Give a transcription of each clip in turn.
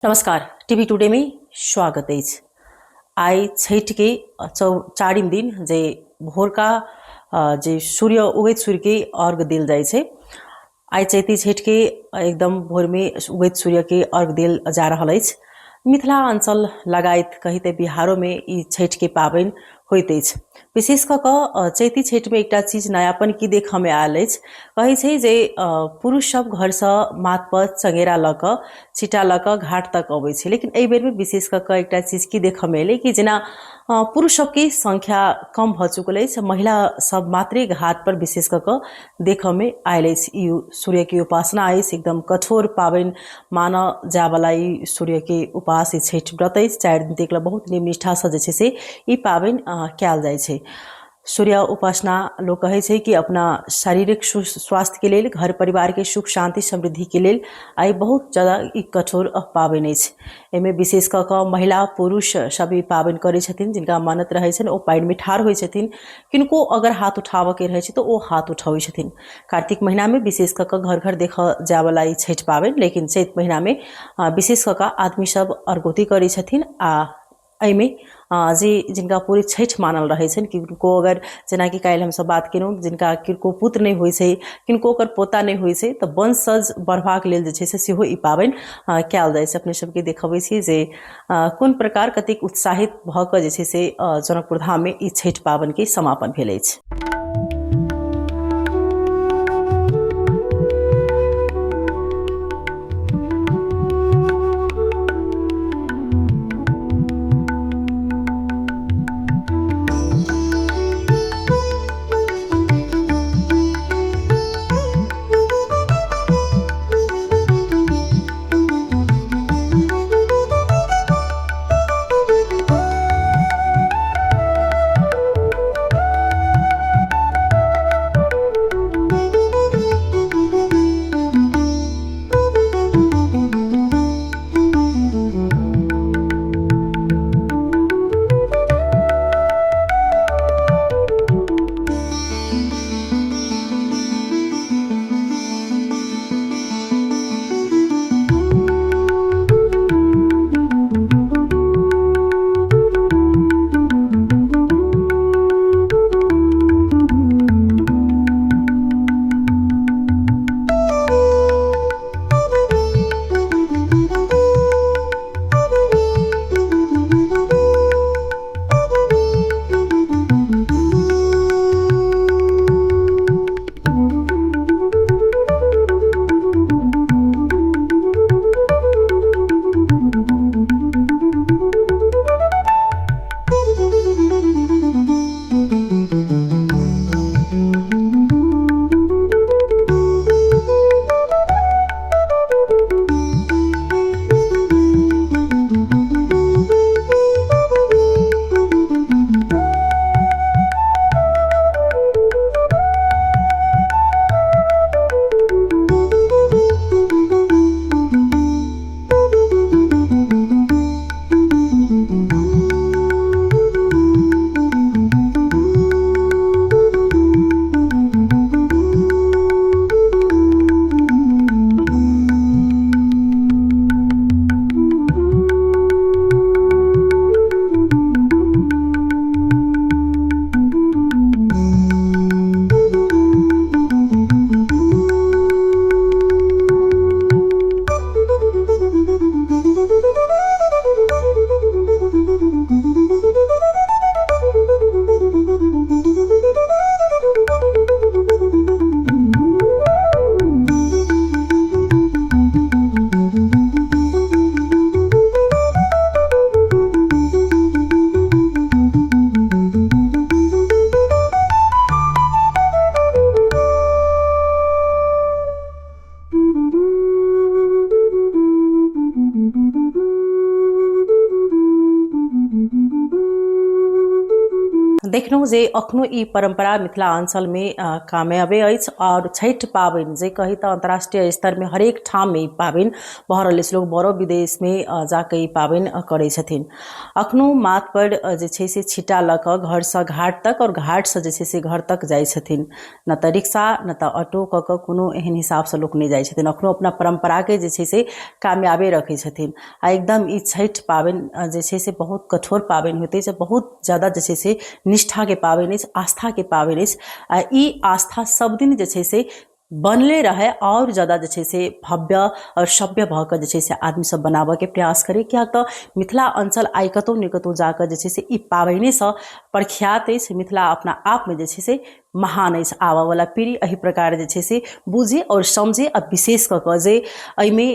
नमस्कार। TV today में स्वागत है। आई छठ के चारिम दिन जे भोर का जे सूर्य उगैत सूर्य के अर्घ दिल जाए छे। आई चैती छठ के एकदम भोर में उगैत सूर्य के अर्घ दिल जा रहल अछि। मिथिला अंचल लगायत कहिते बिहारों में ई छठ के पाबनि होइत अछि। विशेष क चैती छठ में एकटा चीज नयापन की देख में आयल अछि। कहे छै जे पुरुष सब घर से माथ पर चंगेरा ल क छिटा ल क घाट तक अबै छै, लेकिन एहि बेर में विशेष क एकटा चीज की देख में एले कि जेना पुरुष सब की संख्या कम भ चुकल अछि, महिला सब मात्रे घाट पर विशेष क देख में आयल अछि। ई सूर्य की उपासना अछि, एकदम कठोर पाबनि माना जाय वाला ई सूर्य के उपास ई छठ व्रत अछि। 4 दिन तक बहुत नियम निष्ठा से जे छै से ई पाबनि कैल जाय छै। सूर्य उपासना लोग कहे छै कि अपना शारीरिक स्वास्थ्य के लेल, घर परिवार के सुख शांति समृद्धि के लेल आई बहुत ज्यादा ई कठोर पाबनि अछि। एमे विशेष क महिला पुरुष सब ई पाबनि करे छथिन। जिनका मानत रहे छन ओ पाइन में ठाढ़ होय छथिन। किनको अगर हाथ उठाव के रहे छै तो ओ हाथ उठावे छथिन। कार्तिक महीना में विशेष क घर घर देख जाय वाला ई छठ पाबनि, लेकिन चैत महीना में विशेष क आदमी सब अर्घोती करे छथिन। आ एमे जे जिनका पूरी छठ मानल रहे छन, किनको अगर जेना कि काल्हि हम सब बात केलहुँ, जिनका किनको पुत्र नहीं होय छै, किनको ओकर पोता नहीं होय छै, तो वंशज बढ़बाक लेल जे छै से सेहो ई पाबनि कैल जाय छै। अपने सबके देखबै छी जे कोन प्रकार कतेक उत्साहित भ क जे छै से जनकपुर धाम में ई छठ पाबनि के समापन भेल अछि। देखलहुँ जे अखनो ई परंपरा मिथिलांचल में कामयाबे अछि और छठि पाबनि जे कही तऽ अंतर्राष्ट्रीय स्तर में हरेक ठाम में ई पाबनि भऽ रहल अछि। लोग बड़ो विदेश में जाके ई पाबनि करै छथिन। अखनो माथ पर जे छै से छिट्टा लऽ कऽ घर से घाट तक और घाट से जे छै से घर तक जाइ छथिन। न तऽ रिक्शा न तऽ ऑटो कऽ कऽ कोनो एहन हिसाब से लोक नहि जाइ छथिन। अखनो अपना परंपरा के जे छै से कामयाबे रखै छथिन। आ एकदम ई छठि पाबनि जे छै से बहुत कठोर पाबनि होइत अछि, बहुत ज्यादा जे छै से निष्ठा के पाबनि अछि, आस्था के पाबनि अछि। आ ई आस्था सब दिन जे छै से बनले रहे और ज्यादा जे छै से भव्य और सभ्य भऽ कऽ जे छै से आदमी सब बनाबऽ के प्रयास करे। किया तऽ मिथिला अंचल आइ कतौ ने कतौ जाकर जे छै से ई पाबनि से प्रख्यात अछि। मिथिला अपना आप में जे छै से महान अछि। आबऽ वाला पीढ़ी एही प्रकार जे छै से बुझे और समझे। आ विशेष कऽ कऽ जे एहिमे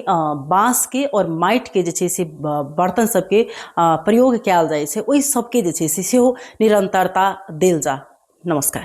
बाँस के और माटि के जे छै से बर्तन सबके प्रयोग कयल जाइ छै, ओहि सबके जे छै से सेहो निरंतरता देल जा। नमस्कार।